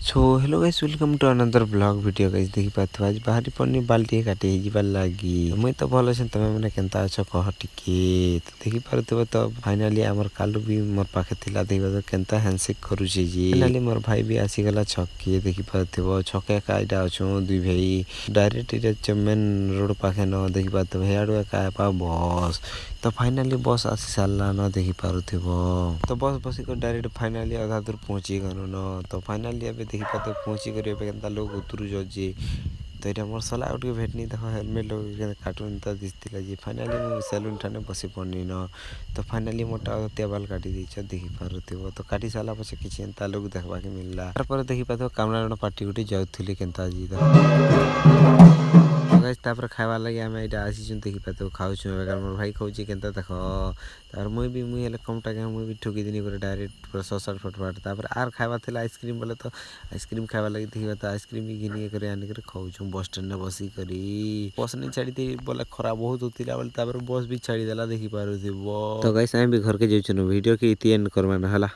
So hello guys welcome to another blog video guys देखि पाथो आज बाहरी पनी बाल्टी काटे जिबार लागी मुई तो भल छै तमे माने केनता अछ कह टिके तो देखि पारथबो तो फाइनली हमर कालू भी मोर पाखे थिला देखबा तो केनता हैंडशेक करू छै जी फाइनली मोर भाई भी आसी गला छक्के देखि पारथबो छक्के काइडा अछो दुई भाई डायरेक्ट इरे मेन रोड पाखे न देखि पारथबो हेयाडो का पा बस तो फाइनली बस आसी सारला न देखि पारथबो तो बस बसी को डायरेक्ट फाइनली आधा दूर पहुंची गनो न तो फाइनली अब देखि पाते पहुंची कर केनता लोग उतरू जे तो ये मोर सला उठ के भेटनी देखो हेलमेट लोग कार्टून त दिसतिला जी फाइनली मु सैलून ठाने बसी पड़नी न तो फाइनली मोटा तेबाल काटी दैछ देखि पारुथिबो तो काटी साला पछे किछि एंता लोग देखबा के मिलला तार पर देखि पातो कामरान पार्टी गुटी जाउथिली केनता जी तो गाइस तापर खाइबा लागि आमे एटा आसी छु देखि पातो खाउछु एकर मोर भाई खाउछि केनता देखो तार मुई हेले कम टाका मुई भी ठुकी दिनी करे डायरेक्ट पूरा 100 फटफट तापर आर खाइबा थिला आइसक्रीम बोले तो आइसक्रीम खाइबा लागि देखि पातो आइसक्रीम घिनी करे आनी करे खाउछु बस स्टैंड ने बसी करी बस ने छाड़ी दे बोले खरा बहुत होतिला बोले तापर बस भी छाड़ी देला देखि पारुथिबो तो गाइस आइ भी घर के जेछु वीडियो के इति एंड करवाना हला।